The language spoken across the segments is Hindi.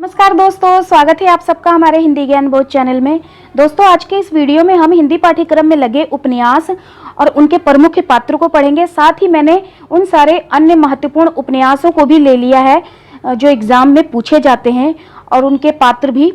नमस्कार दोस्तों, स्वागत है आप सबका हमारे हिंदी ज्ञान बोध चैनल में। दोस्तों, आज के इस वीडियो में हम हिंदी पाठ्यक्रम में लगे उपन्यास और उनके प्रमुख पात्रों को पढ़ेंगे। साथ ही मैंने उन सारे अन्य महत्वपूर्ण उपन्यासों को भी ले लिया है जो एग्जाम में पूछे जाते हैं और उनके पात्र भी।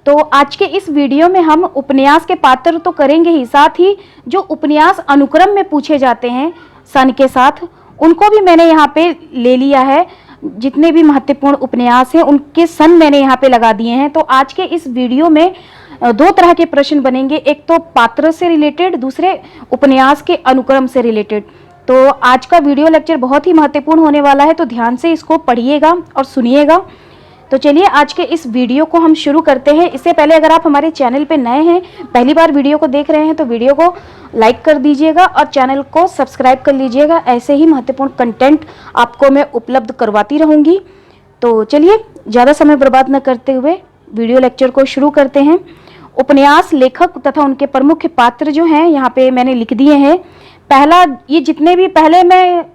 तो आज के इस वीडियो में हम उपन्यास के पात्र तो करेंगे ही, साथ ही जो उपन्यास अनुक्रम में पूछे जाते हैं सन के साथ, उनको भी मैंने यहाँ पे ले लिया है। जितने भी महत्वपूर्ण उपन्यास हैं उनके सन मैंने यहाँ पे लगा दिए हैं। तो आज के इस वीडियो में दो तरह के प्रश्न बनेंगे, एक तो पात्र से रिलेटेड, दूसरे उपन्यास के अनुक्रम से रिलेटेड। तो आज का वीडियो लेक्चर बहुत ही महत्वपूर्ण होने वाला है, तो ध्यान से इसको पढ़िएगा और सुनिएगा। तो चलिए आज के इस वीडियो को हम शुरू करते हैं। इससे पहले अगर आप हमारे चैनल पे नए हैं, पहली बार वीडियो को देख रहे हैं, तो वीडियो को लाइक कर दीजिएगा और चैनल को सब्सक्राइब कर लीजिएगा। ऐसे ही महत्वपूर्ण कंटेंट आपको मैं उपलब्ध करवाती रहूँगी। तो चलिए ज़्यादा समय बर्बाद न करते हुए वीडियो लेक्चर को शुरू करते हैं। उपन्यास लेखक तथा उनके प्रमुख पात्र जो हैं यहाँ पे मैंने लिख दिए हैं। पहला, ये जितने भी पहले मैं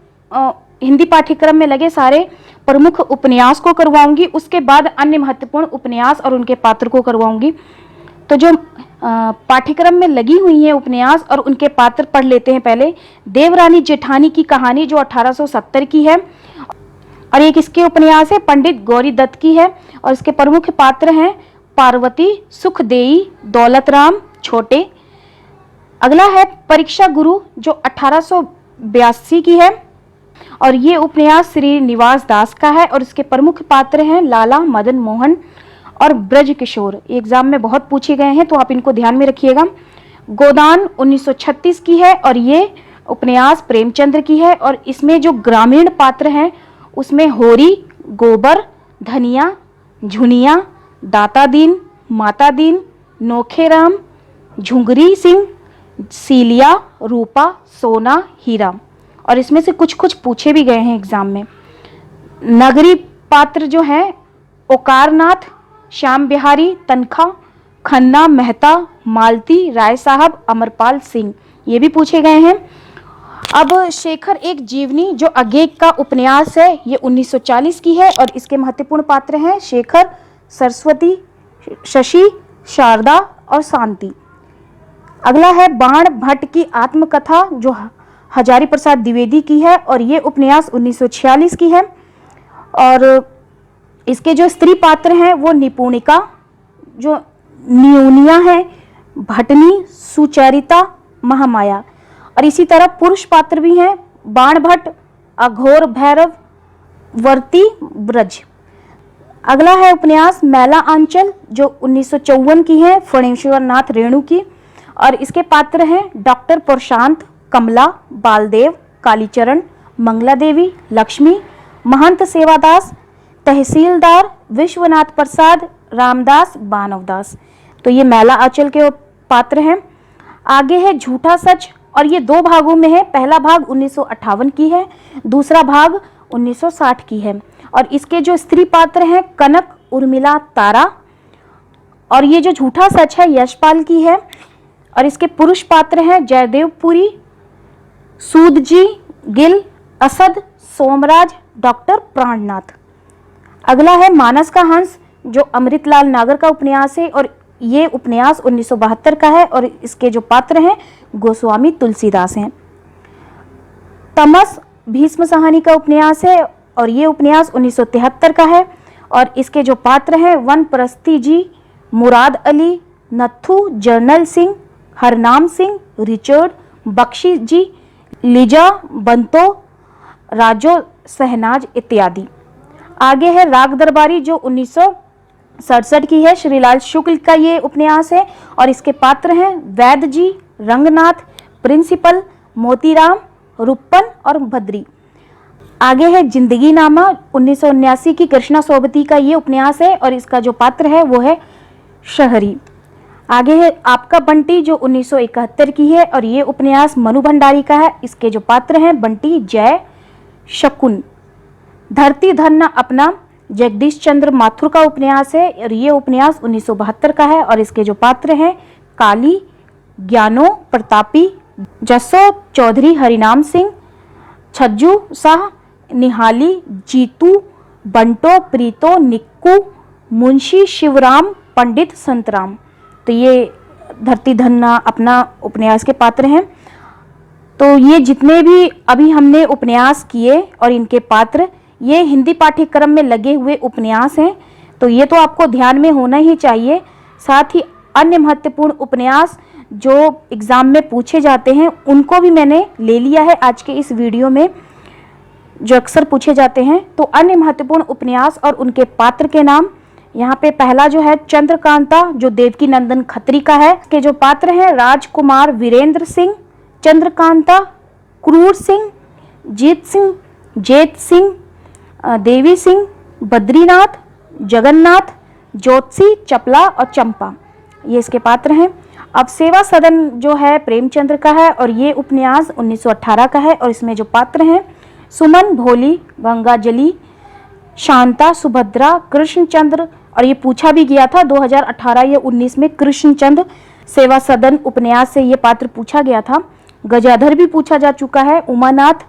हिंदी पाठ्यक्रम में लगे सारे प्रमुख उपन्यास को करवाऊंगी, उसके बाद अन्य महत्वपूर्ण उपन्यास और उनके पात्र को करवाऊंगी। तो जो पाठ्यक्रम में लगी हुई है उपन्यास और उनके पात्र पढ़ लेते हैं। पहले देवरानी जेठानी की कहानी जो 1870 की है, और एक इसके उपन्यास है पंडित गौरी दत्त की है, और इसके प्रमुख पात्र हैं पार्वती, सुखदेई, दौलतराम, छोटे। अगला है परीक्षा गुरु जो 1882 की है, और ये उपन्यास श्रीनिवास दास का है, और इसके प्रमुख पात्र हैं लाला, मदन मोहन और ब्रज किशोर। एग्जाम में बहुत पूछे गए हैं, तो आप इनको ध्यान में रखिएगा। गोदान 1936 की है, और ये उपन्यास प्रेमचंद्र की है, और इसमें जो ग्रामीण पात्र हैं उसमें होरी, गोबर, धनिया, झुनिया, दाता दीन, माता दीन, नोखेराम, झुंगरी सिंह, सीलिया, रूपा, सोना, हीरा। और इसमें से कुछ कुछ पूछे भी गए हैं एग्जाम में। नगरी पात्र जो हैं ओकारनाथ, श्याम बिहारी, तनखा, खन्ना, मेहता, मालती, राय साहब, अमरपाल सिंह, ये भी पूछे गए हैं। अब शेखर एक जीवनी जो अगेग का उपन्यास है, ये 1940 की है, और इसके महत्वपूर्ण पात्र हैं शेखर, सरस्वती, शशि, शारदा और शांति। अगला है बाण भट्ट की आत्मकथा जो हजारी प्रसाद द्विवेदी की है, और ये उपन्यास 1946 की है। और इसके जो स्त्री पात्र हैं वो निपुणिका, जो न्यूनिया है, भटनी, सुचरिता, महामाया। और इसी तरह पुरुष पात्र भी हैं बाण भट्ट, अघोर भैरव, वर्ती, ब्रज। अगला है उपन्यास मैला आंचल जो 1954 की है, फणेश्वर नाथ रेणु की, और इसके पात्र हैं डॉक्टर प्रशांत, कमला, बालदेव, कालीचरण, मंगला देवी, लक्ष्मी, महंत सेवादास, तहसीलदार, विश्वनाथ प्रसाद, रामदास, बानवदास। तो ये मैला आंचल के पात्र हैं। आगे है झूठा सच, और ये दो भागों में है। पहला भाग 1958 की है, दूसरा भाग 1960 की है। और इसके जो स्त्री पात्र हैं कनक, उर्मिला, तारा। और ये जो झूठा सच है यशपाल की है, और इसके पुरुष पात्र हैं जयदेवपुरी, सूदजी, गिल, असद, सोमराज, डॉक्टर प्राणनाथ। अगला है मानस का हंस जो अमृतलाल नागर का उपन्यास है, और ये उपन्यास 1972 का है, और इसके जो पात्र हैं गोस्वामी तुलसीदास हैं। तमस भीष्म साहनी का उपन्यास है, और ये उपन्यास 1973 का है, और इसके जो पात्र हैं वनप्रस्थी जी, मुराद अली, नथु, जर्नल सिंह, हरनाम सिंह, रिचर्ड, बख्शी जी, लिजा, बंतो, राजो, सहनाज इत्यादि। आगे है राग दरबारी जो 1967 की है, श्रीलाल शुक्ल का ये उपन्यास है, और इसके पात्र हैं वैद्य जी, रंगनाथ, प्रिंसिपल, मोतीराम, रुपन और भद्री। आगे है जिंदगी नामा 1979 की कृष्णा सोबती का ये उपन्यास है, और इसका जो पात्र है वो है शहरी। आगे है आपका बंटी जो 1971 की है, और ये उपन्यास मनु भंडारी का है। इसके जो पात्र हैं बंटी, जय, शकुन। धरती धरना अपना जगदीश चंद्र माथुर का उपन्यास है, और ये उपन्यास 1972 का है, और इसके जो पात्र हैं काली, ज्ञानो, प्रतापी, जसो चौधरी, हरिनाम सिंह, छज्जू शाह, निहाली, जीतू, बंटो, प्रीतो, निक्कू, मुंशी शिवराम पंडित संतराम। तो ये धरती धन्ना अपना उपन्यास के पात्र हैं। तो ये जितने भी अभी हमने उपन्यास किए और इनके पात्र, ये हिंदी पाठ्यक्रम में लगे हुए उपन्यास हैं। तो ये तो आपको ध्यान में होना ही चाहिए। साथ ही अन्य महत्वपूर्ण उपन्यास जो एग्ज़ाम में पूछे जाते हैं उनको भी मैंने ले लिया है आज के इस वीडियो में, जो अक्सर पूछे जाते हैं। तो अन्य महत्वपूर्ण उपन्यास और उनके पात्र के नाम यहाँ पे पहला जो है चंद्रकांता, जो देवकी नंदन खत्री का है। के जो पात्र हैं राजकुमार वीरेंद्र सिंह, चंद्रकांता, क्रूर सिंह, जीत सिंह, जेत सिंह, देवी सिंह, बद्रीनाथ, जगन्नाथ, ज्योतिषी, चपला और चंपा, ये इसके पात्र हैं। अब सेवा सदन जो है प्रेमचंद्र का है और ये उपन्यास 1918 का है और इसमें जो पात्र हैं सुमन, भोली, गंगाजली, शांता, सुभद्रा, कृष्णचंद्र, और ये पूछा भी गया था 2018 या 19 में कृष्णचंद्र सेवा सदन उपन्यास से ये पात्र पूछा गया था। गजाधर भी पूछा जा चुका है, उमानाथ,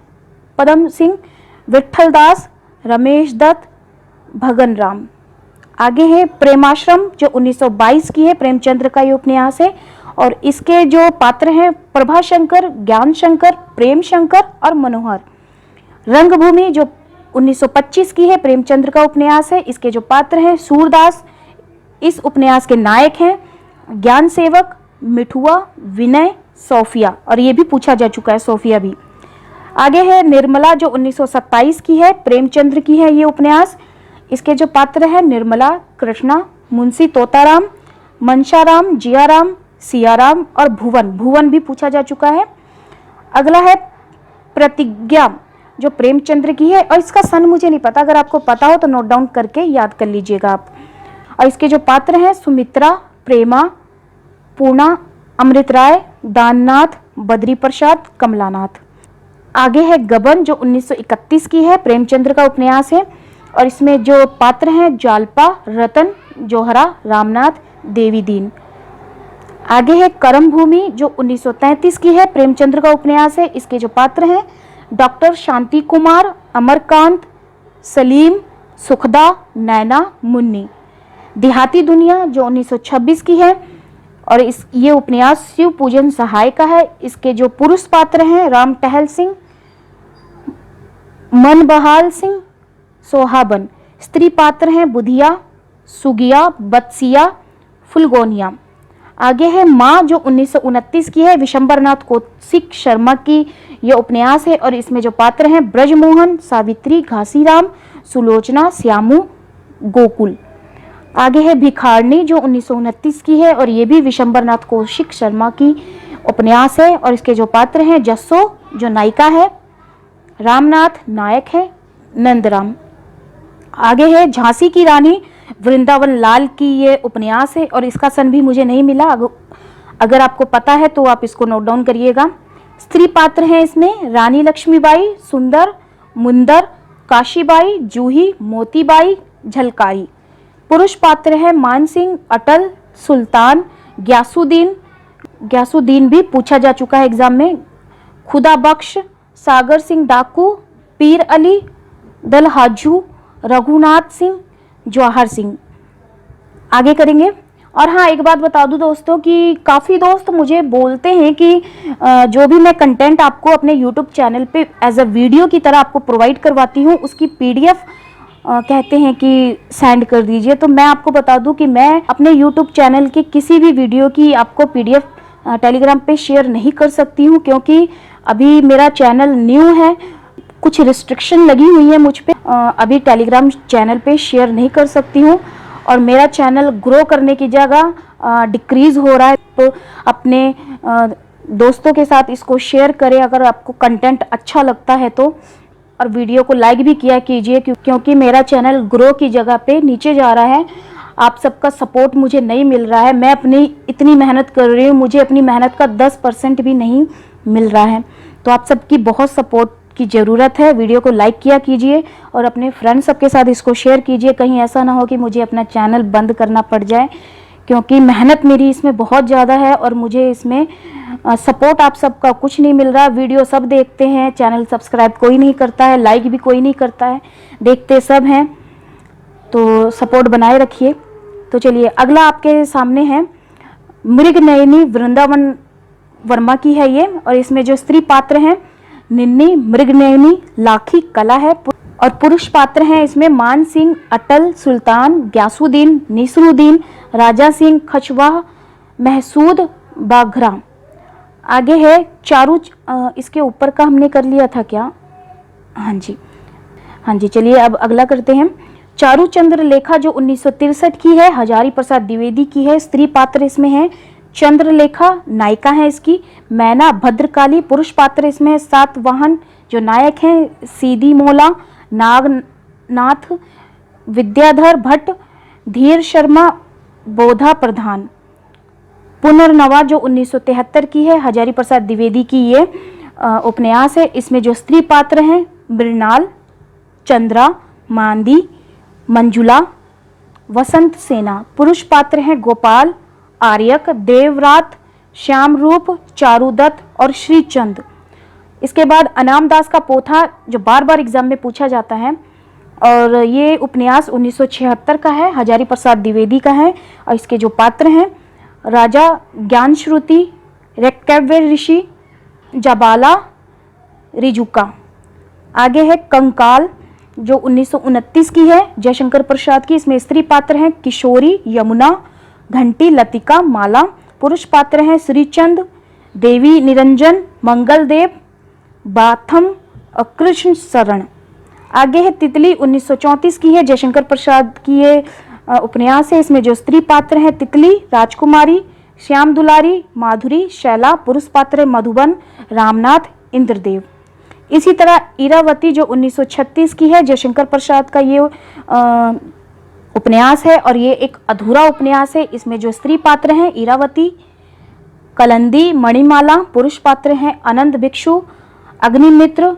पदम सिंह, विठल दास, रमेश दत्त, भगन राम। आगे है प्रेमाश्रम, जो 1922 की है, प्रेमचंद्र का ये उपन्यास है और इसके जो पात्र हैं प्रभाशंकर, ज्ञान शंकर, प्रेम शंकर और मनोहर। रंगभूमि जो 1925 की है, प्रेमचंद्र का उपन्यास है, इसके जो पात्र हैं सूरदास, इस उपन्यास के नायक हैं ज्ञान सेवक, मिठुआ, विनय, सोफिया, और ये भी पूछा जा चुका है सोफिया भी। आगे है निर्मला, जो 1927 की है, प्रेमचंद्र की है ये उपन्यास। इसके जो पात्र हैं निर्मला, कृष्णा, मुंशी तोताराम, मनशाराम, जियाराम, सियाराम और भुवन, भुवन भी पूछा जा चुका है। अगला है प्रतिज्ञा, जो प्रेमचंद्र की है और इसका सन मुझे नहीं पता, अगर आपको पता हो तो नोट डाउन करके याद कर लीजिएगा आप। और इसके जो पात्र हैं सुमित्रा, प्रेमा, पूर्णा, अमृत राय, दाननाथ, बद्री प्रसाद, कमलानाथ। आगे है गबन, जो 1931 की है, प्रेमचंद्र का उपन्यास है और इसमें जो पात्र हैं जालपा, रतन, जोहरा, रामनाथ, देवी दीन। आगे है करम भूमि, जो 1933 की है, प्रेमचंद्र का उपन्यास है। इसके जो पात्र हैं डॉक्टर शांति कुमार, अमरकांत, सलीम, सुखदा, नैना, मुन्नी। देहाती दुनिया, जो 1926 की है और ये उपन्यास शिव पूजन सहाय का है। इसके जो पुरुष पात्र हैं राम टहल सिंह, मनबहाल सिंह, सोहाबन। स्त्री पात्र हैं बुधिया, सुगिया, बत्सिया, फुलगोनिया। आगे है माँ, जो 1929 की है, विशंबरनाथ कौशिक शर्मा की यह उपन्यास है और इसमें जो पात्र हैं ब्रजमोहन, सावित्री, घासीराम, सुलोचना, श्यामू, गोकुल। आगे है भिखारनी, जो 1929 की है और ये भी विशंबरनाथ कौशिक शर्मा की उपन्यास है और इसके जो पात्र हैं जस्सो, जो नायिका है, रामनाथ, नायक है, नंदराम। आगे है झांसी की रानी, वृंदावन लाल की ये उपन्यास है और इसका सन भी मुझे नहीं मिला, अगर आपको पता है तो आप इसको नोट डाउन करिएगा। स्त्री पात्र हैं इसमें रानी लक्ष्मीबाई, सुंदर, मुंदर, काशीबाई, जूही, मोतीबाई, झलकारी। पुरुष पात्र है मान सिंह, अटल, सुल्तान, ग्यासुद्दीन, ग्यासुद्दीन भी पूछा जा चुका है एग्जाम में, खुदा बख्श, सागर सिंह डाकू, पीर अली, दलहाजू, रघुनाथ सिंह, जवाहर सिंह। आगे करेंगे। और हाँ, एक बात बता दूं दोस्तों कि काफ़ी दोस्त मुझे बोलते हैं कि जो भी मैं कंटेंट आपको अपने YouTube चैनल पे एज अ वीडियो की तरह आपको प्रोवाइड करवाती हूँ उसकी PDF कहते हैं कि सेंड कर दीजिए। तो मैं आपको बता दूं कि मैं अपने YouTube चैनल के किसी भी वीडियो की आपको PDF टेलीग्राम पे शेयर नहीं कर सकती हूँ, क्योंकि अभी मेरा चैनल न्यू है, कुछ रिस्ट्रिक्शन लगी हुई है मुझ पे, अभी टेलीग्राम चैनल पे शेयर नहीं कर सकती हूँ और मेरा चैनल ग्रो करने की जगह डिक्रीज हो रहा है। तो अपने दोस्तों के साथ इसको शेयर करें अगर आपको कंटेंट अच्छा लगता है तो, और वीडियो को लाइक भी किया कीजिए क्योंकि मेरा चैनल ग्रो की जगह पे नीचे जा रहा है। आप सबका सपोर्ट मुझे नहीं मिल रहा है, मैं अपनी इतनी मेहनत कर रही हूँ, मुझे अपनी मेहनत का 10% भी नहीं मिल रहा है। तो आप सबकी बहुत सपोर्ट की ज़रूरत है। वीडियो को लाइक किया कीजिए और अपने फ्रेंड्स सबके साथ इसको शेयर कीजिए, कहीं ऐसा ना हो कि मुझे अपना चैनल बंद करना पड़ जाए, क्योंकि मेहनत मेरी इसमें बहुत ज़्यादा है और मुझे इसमें सपोर्ट आप सबका कुछ नहीं मिल रहा। वीडियो सब देखते हैं, चैनल सब्सक्राइब कोई नहीं करता है, लाइक भी कोई नहीं करता है, देखते सब हैं। तो सपोर्ट बनाए रखिए। तो चलिए अगला आपके सामने है मृगनयनी वृंदावन वर्मा की है ये, और इसमें जो स्त्री पात्र हैं निन्नी, मृगनयनी, लाखी कला है, और पुरुष पात्र हैं इसमें मान सिंह, अटल, सुल्तान, ग्यासुद्दीन, निसरुद्दीन, राजा सिंह, खचवाह, महसूद, बाघरा। आगे है चारू, इसके ऊपर का हमने कर लिया था क्या? हाँ जी चलिए अब अगला करते हैं। चारू चंद्रलेखा जो 1963 की है, हजारी प्रसाद द्विवेदी की है, स्त्री पात्र इसमें है चंद्रलेखा, नायिका है इसकी मैना भद्रकाली, पुरुष पात्र इसमें है सातवाहन, जो नायक हैं सीधी मोला, नागनाथ, विद्याधर भट्ट, धीर शर्मा, बोधा प्रधान। पुनर्नवा जो 1973 की है, हजारी प्रसाद द्विवेदी की ये उपन्यास है। इसमें जो स्त्री पात्र हैं मृणाल, चंद्रा, मांदी, मंजुला, वसंत सेना। पुरुष पात्र हैं गोपाल, आर्यक, देवरात, श्यामरूप, चारुदत्त और श्रीचंद। इसके बाद अनाम दास का पोथा जो बार बार एग्जाम में पूछा जाता है, और ये उपन्यास 1976 का है, हजारी प्रसाद द्विवेदी का है, और इसके जो पात्र हैं राजा ज्ञानश्रुति, रेक्कैव्य ऋषि, जबाला, रिजुका। आगे है कंकाल जो 1929 की है, जयशंकर प्रसाद की, इसमें स्त्री पात्र हैं किशोरी, यमुना, घंटी, लतिका, माला। पुरुष पात्र हैं श्रीचंद, देवी निरंजन, मंगलदेव, बाथम और कृष्ण शरण। आगे है तितली 1934 की है, जयशंकर प्रसाद की ये उपन्यास है। इसमें जो स्त्री पात्र हैं तितली, राजकुमारी, श्याम दुलारी, माधुरी, शैला। पुरुष पात्र है मधुबन, रामनाथ, इंद्रदेव। इसी तरह इरावती जो 1936 की है, जयशंकर प्रसाद का ये उपन्यास है, और ये एक अधूरा उपन्यास है। इसमें जो स्त्री पात्र हैं इरावती, कलंदी, मणिमाला। पुरुष पात्र हैं आनंद भिक्षु, अग्निमित्र,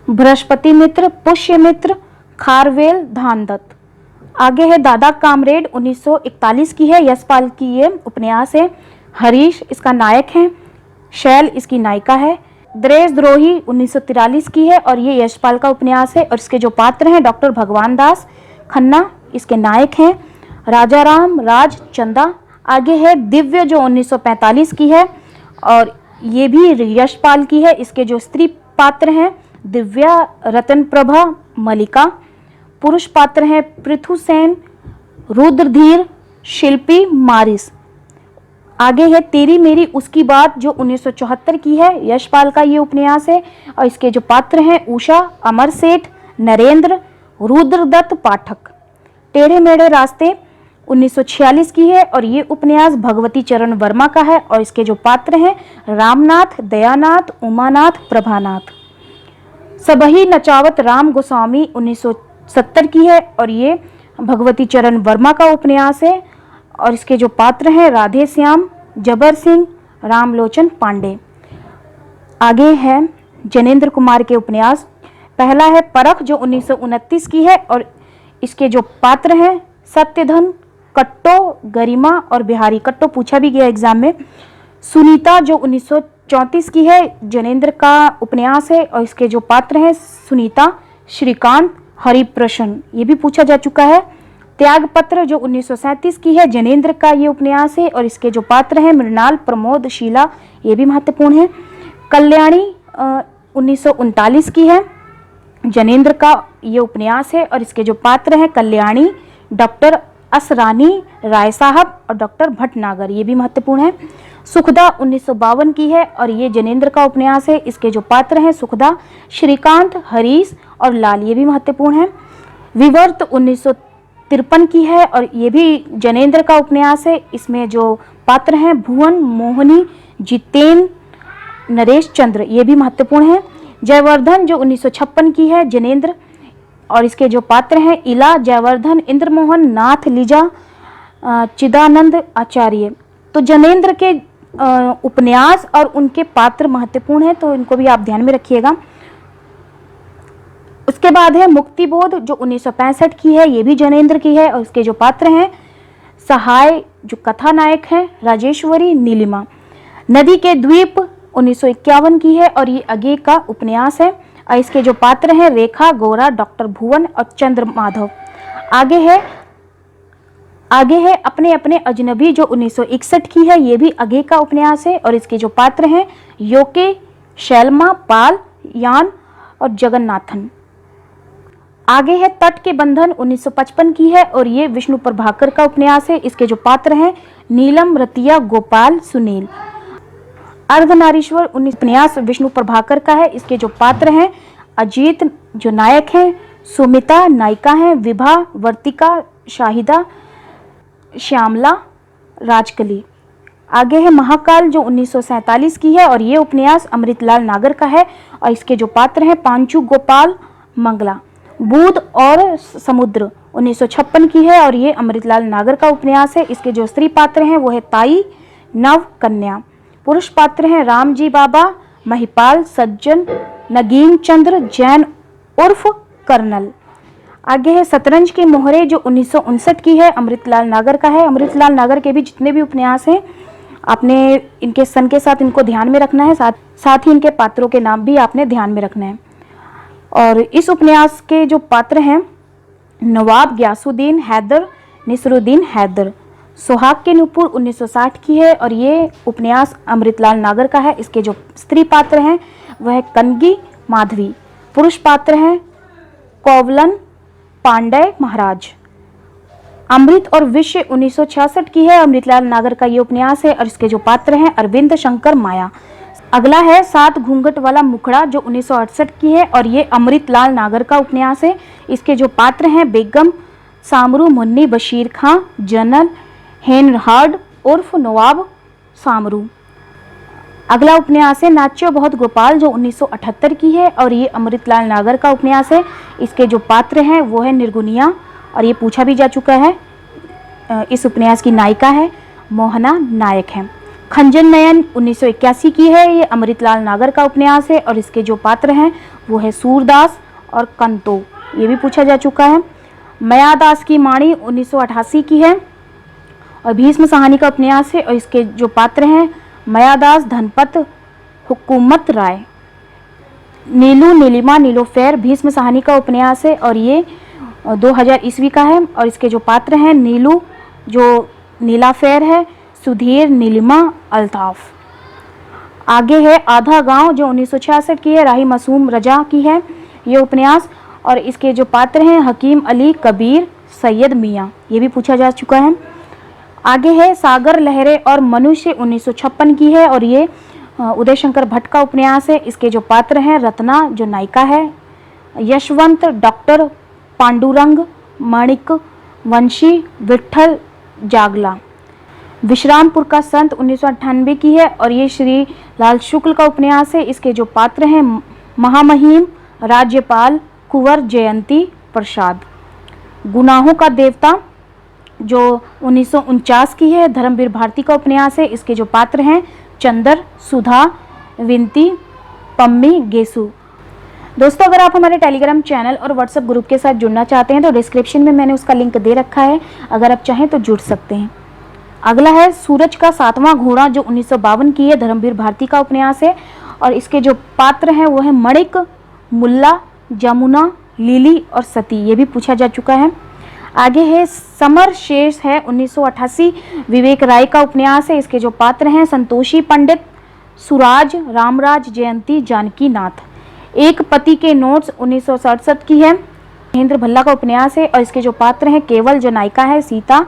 बृहस्पति मित्र, पुष्यमित्र, खारवेल, धानदत्त। आगे है दादा कामरेड 1941 की है, यशपाल की ये उपन्यास है। हरीश इसका नायक है, शैल इसकी नायिका है। देशद्रोही 1943 की है, और ये यशपाल का उपन्यास है, और इसके जो पात्र हैं डॉक्टर भगवान दास खन्ना इसके नायक हैं, राजा राम, राज, चंदा। आगे है दिव्य जो 1945 की है, और ये भी यशपाल की है। इसके जो स्त्री पात्र हैं दिव्या, रतन प्रभा, मलिका। पुरुष पात्र हैं पृथुसेन, रुद्रधीर, शिल्पी, मारिस। आगे है तेरी मेरी उसकी बात जो 1974 की है, यशपाल का ये उपन्यास है, और इसके जो पात्र हैं उषा, अमर सेठ, नरेंद्र, रुद्रदत्त पाठक। टेढ़े मेढ़े रास्ते 1946 की है, और ये उपन्यास भगवती चरण वर्मा का है, और इसके जो पात्र हैं रामनाथ, दयानाथ, उमानाथ, प्रभानाथ। सबही नचावत राम गोस्वामी 1970 की है, और ये भगवती चरण वर्मा का उपन्यास है, और इसके जो पात्र हैं राधे श्याम, जबर सिंह, रामलोचन पांडे। आगे है जनेंद्र कुमार के उपन्यास। पहला है परख जो 1929 की है, और इसके जो पात्र हैं सत्यधन, कट्टो, गरिमा और बिहारी। कट्टो पूछा भी गया एग्जाम में। सुनीता जो 1934 की है, जनेंद्र का उपन्यास है, और इसके जो पात्र हैं सुनीता, श्रीकांत, हरिप्रसन्न, ये भी पूछा जा चुका है। त्यागपत्र जो 1937 की है, जनेंद्र का ये उपन्यास है, और इसके जो पात्र हैं मृणाल, प्रमोद, शीला, ये भी महत्वपूर्ण है। कल्याणी 1939 की है, जनेंद्र का ये उपन्यास है, और इसके जो पात्र हैं कल्याणी, डॉक्टर असरानी, राय साहब और डॉक्टर भटनागर, ये भी महत्वपूर्ण है। सुखदा 1952 की है, और ये जनेंद्र का उपन्यास है। इसके जो पात्र हैं सुखदा, श्रीकांत, हरीश और लाल, ये भी महत्वपूर्ण है। विवर्त 1953 की है, और ये भी जनेंद्र का उपन्यास है। इसमें जो पात्र हैं भुवन, मोहिनी, जितेन, नरेश चंद्र, ये भी महत्वपूर्ण है। जयवर्धन जो 1956 की है, जनेंद्र, और इसके जो पात्र हैं इला, जयवर्धन, इंद्रमोहन, नाथ, लीजा, चिदानंद आचार्य। तो जनेंद्र के उपन्यास और उनके पात्र महत्वपूर्ण हैं, तो इनको भी आप ध्यान में रखिएगा। उसके बाद है मुक्तिबोध जो 1965 की है, ये भी जनेंद्र की है, और इसके जो पात्र हैं सहाय जो कथानायक हैं राजेश्वरी, नीलिमा। नदी के द्वीप 1951 की है, और ये अगे का उपन्यास है, और इसके जो पात्र हैं रेखा, गौरा, डॉक्टर भुवन और चंद्र माधव। आगे है अपने अपने अजनबी, जो 1961 की है। ये भी आगे का उपन्यास है और इसके जो पात्र हैं योके, शैलमा, पाल, यान और जगन्नाथन। आगे है तट के बंधन, 1955 की है और ये विष्णु प्रभाकर का उपन्यास है। इसके जो पात्र हैं नीलम, रतिया, गोपाल, सुनील। अर्धनारीश्वर उपन्यास विष्णु प्रभाकर का है। इसके जो पात्र हैं अजीत जो नायक हैं, सुमिता नायिका हैं, विभा, वर्तिका, शाहिदा, श्यामला, राजकली। आगे है महाकाल जो 1947 की है और ये उपन्यास अमृतलाल नागर का है और इसके जो पात्र हैं पांचू, गोपाल, मंगला। बूंद और समुद्र 1956 की है और ये अमृतलाल नागर का उपन्यास है। इसके जो स्त्री पात्र हैं वो है ताई, नव, कन्या। पुरुष पात्र हैं राम जी बाबा, महिपाल, सज्जन, नगीन चंद्र, जैन उर्फ कर्नल। आगे है शतरंज के मोहरे जो 1959 की है, अमृतलाल नागर का है। अमृतलाल नागर के भी जितने भी उपन्यास हैं आपने इनके सन के साथ इनको ध्यान में रखना है, साथ ही इनके पात्रों के नाम भी आपने ध्यान में रखना है। और इस उपन्यास के जो पात्र हैं नवाब गयासुद्दीन हैदर, निसरुद्दीन हैदर। सुहाग के नुपुर 1960 की है और ये उपन्यास अमृतलाल नागर का है। इसके जो स्त्री पात्र हैं वह कनगी, माधवी। पुरुष पात्र हैं कोवलन, पांडे, महाराज। अमृत और विषय 1966 की है, अमृतलाल नागर का ये उपन्यास है और इसके जो पात्र हैं अरविंद, शंकर, माया। अगला है सात घूंघट वाला मुखड़ा जो 1968 की है और ये अमृतलाल नागर का उपन्यास है। इसके जो पात्र हैं बेगम, सामरू, मुन्नी, बशीर खां, जनरल हेनहार्ड उर्फ नवाब सामरू। अगला उपन्यास है नाच्यो बहुत गोपाल जो 1978 की है और ये अमृतलाल नागर का उपन्यास है। इसके जो पात्र हैं वो है निर्गुनिया और ये पूछा भी जा चुका है। इस उपन्यास की नायिका है मोहना नायक है। खंजन नयन 1981 की है, ये अमृतलाल नागर का उपन्यास है और इसके जो पात्र हैं वो है सूरदास और कंतो, ये भी पूछा जा चुका है। मयादास की माणी 1988 की है और भीष्म साहनी का उपन्यास है और इसके जो पात्र हैं मयादास, धनपत, हुकूमत राय। नीलू, नीलिमा, नीलोफेर भीष्म साहनी का उपन्यास है और ये 2000 ईस्वी का है और इसके जो पात्र हैं नीलू जो नीलाफेर है, सुधीर, नीलिमा, अल्ताफ। आगे है आधा गांव जो 1966 की है, राही मासूम रजा की है ये उपन्यास और इसके जो पात्र हैं हकीम अली, कबीर, सैयद मियाँ, ये भी पूछा जा चुका है। आगे है सागर लहरें और मनुष्य 1956 की है और ये उदय शंकर भट्ट का उपन्यास है। इसके जो पात्र हैं रत्ना जो नायिका है, यशवंत, डॉक्टर, पांडुरंग, माणिक, वंशी, विठल, जागला। विश्रामपुर का संत 1998 की है और ये श्री लाल शुक्ल का उपन्यास है। इसके जो पात्र हैं महामहिम, राज्यपाल, कुंवर जयंती प्रसाद। गुनाहों का देवता जो 1949 की है, धर्मवीर भारती का उपन्यास है। इसके जो पात्र हैं चंदर, सुधा, विंती, पम्मी, गेसु। दोस्तों अगर आप हमारे टेलीग्राम चैनल और व्हाट्सएप ग्रुप के साथ जुड़ना चाहते हैं तो डिस्क्रिप्शन में मैंने उसका लिंक दे रखा है, अगर आप चाहें तो जुड़ सकते हैं। अगला है सूरज का सातवां घोड़ा जो 1952 की है, धर्मवीर भारती का उपन्यास है और इसके जो पात्र हैं वो है मणिक, मुल्ला, जमुना, लिली और सती, ये भी पूछा जा चुका है। आगे है समर शेष है 1988 विवेक राय का उपन्यास है। इसके जो पात्र हैं संतोषी पंडित, सुराज, रामराज, जयंती, जानकी नाथ। एक पति के नोट्स 1967 की है, महेंद्र भल्ला का उपन्यास है और इसके जो पात्र हैं केवल जो नायिका है सीता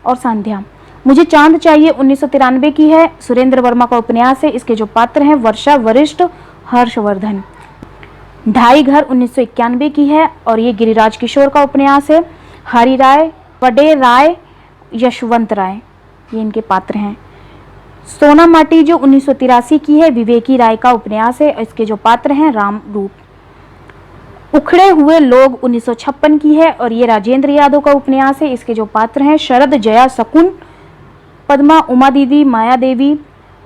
और संध्या। मुझे चांद चाहिए 1993 की है, सुरेंद्र वर्मा का उपन्यास है। इसके जो पात्र हैं वर्षा, वरिष्ठ, हर्षवर्धन। ढाई घर 1991 की है और ये गिरिराज किशोर का उपन्यास है। हरि राय, पडे राय, यशवंत राय, ये इनके पात्र हैं। सोना माटी जो 1983 की है, विवेकी राय का उपन्यास है। इसके जो पात्र हैं राम रूप। उखड़े हुए लोग 1956 की है और ये राजेंद्र यादव का उपन्यास है। इसके जो पात्र हैं शरद, जया, शकुन, पद्मा, उमा दीदी, माया देवी,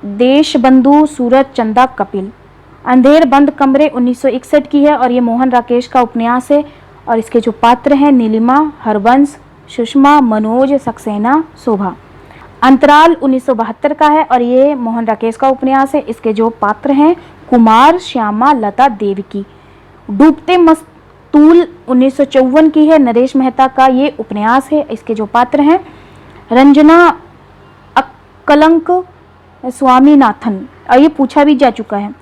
देश बंधु, सूरज, चंदा, कपिल। अंधेर बंद कमरे 1961 की है और ये मोहन राकेश का उपन्यास है और इसके जो पात्र हैं नीलिमा, हरबंश, सुषमा, मनोज, सक्सेना, शोभा। अंतराल 1972 का है और ये मोहन राकेश का उपन्यास है। इसके जो पात्र हैं कुमार, श्यामा, लता, देवकी। डूबते तूल 1954 की है, नरेश मेहता का ये उपन्यास है। इसके जो पात्र हैं रंजना अक्कलंक स्वामीनाथन, और ये पूछा भी जा चुका है।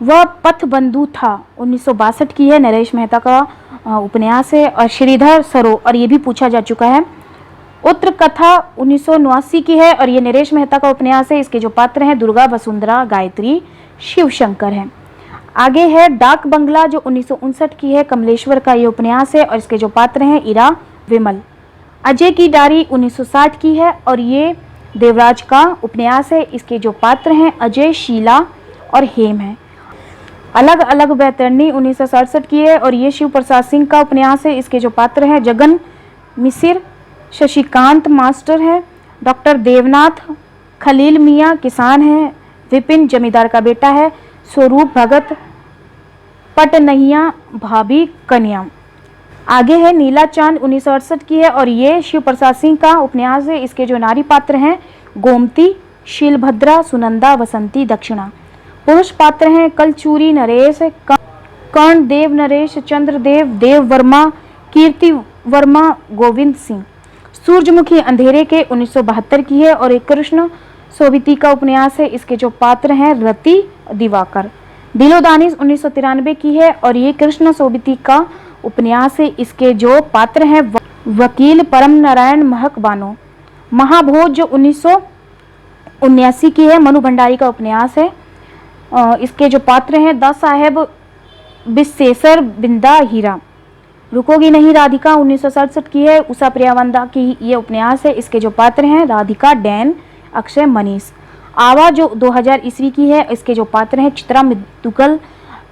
वह पथबंधु था 1962 की है, नरेश मेहता का उपन्यास है। और श्रीधर सरो, और ये भी पूछा जा चुका है। उत्तर कथा 1989 की है और ये नरेश मेहता का उपन्यास है। इसके जो पात्र हैं दुर्गा, वसुंधरा, गायत्री, शिवशंकर हैं। आगे है डाक बंगला जो 1959 की है, कमलेश्वर का ये उपन्यास है और इसके जो पात्र हैं इरा, विमल। अजय की डायरी 1960 की है और ये देवराज का उपन्यास है। इसके जो पात्र हैं अजय, शीला और हेम हैं। अलग अलग बैतरणी 1967 की है और ये शिव प्रसाद सिंह का उपन्यास है। इसके जो पात्र हैं जगन मिसिर, शशिकांत मास्टर है, डॉक्टर देवनाथ, खलील मियाँ किसान है, विपिन जमींदार का बेटा है, स्वरूप भगत, पटनहिया भाभी कन्या। आगे है नीला चांद 1968 की है और ये शिव प्रसाद सिंह का उपन्यास है। इसके जो नारी पात्र हैं गोमती, शीलभद्रा, सुनंदा, वसंती, दक्षिणा। पुरुष पात्र हैं कलचूरी नरेश, कर्णदेव नरेश, चंद्रदेव, देव वर्मा, कीर्ति वर्मा, गोविंद सिंह। सूरजमुखी अंधेरे के 1972 की है और एक कृष्ण सोबिती का उपन्यास है। इसके जो पात्र हैं रति, दिवाकर। दिलोदानिश 1993 की है और ये कृष्ण सोबिती का उपन्यास है। इसके जो पात्र हैं वकील परम नारायण महक बानो। महाभोज जो 1979 की है, मनु भंडारी का उपन्यास है। इसके जो पात्र हैं दा साहेब विशेषर, बिंदा, हीरा। रुकोगी नहीं राधिका 1967 की है, उषा प्रियावंदा की ये उपन्यास है। इसके जो पात्र हैं राधिका, डैन, अक्षय, मनीष। आवा जो 2000 ईस्वी की है, इसके जो पात्र हैं चित्रा मिदुगल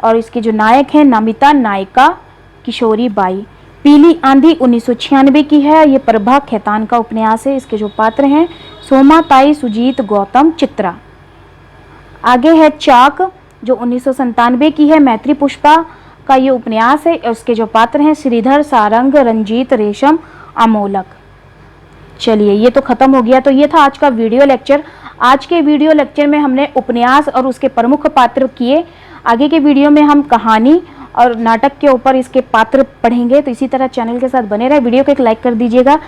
और इसके जो नायक हैं नमिता, नायिका, किशोरी बाई। पीली आंधी 1996 की है, ये प्रभा खेतान का उपन्यास है। इसके जो पात्र हैं सोमा, ताई, सुजीत, गौतम, चित्रा। आगे है चाक जो 1997 की है, मैत्री पुष्पा का ये उपन्यास है। उसके जो पात्र हैं श्रीधर, सारंग, रंजीत, रेशम, अमोलक। चलिए ये तो खत्म हो गया। तो ये था आज का वीडियो लेक्चर। आज के वीडियो लेक्चर में हमने उपन्यास और उसके प्रमुख पात्र किए। आगे के वीडियो में हम कहानी और नाटक के ऊपर इसके पात्र पढ़ेंगे। तो इसी तरह चैनल के साथ बने रहे। वीडियो को एक लाइक कर दीजिएगा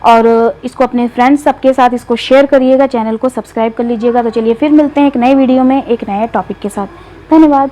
और इसको अपने फ्रेंड्स सबके साथ इसको शेयर करिएगा। चैनल को सब्सक्राइब कर लीजिएगा। तो चलिए फिर मिलते हैं एक नए वीडियो में एक नए टॉपिक के साथ। धन्यवाद।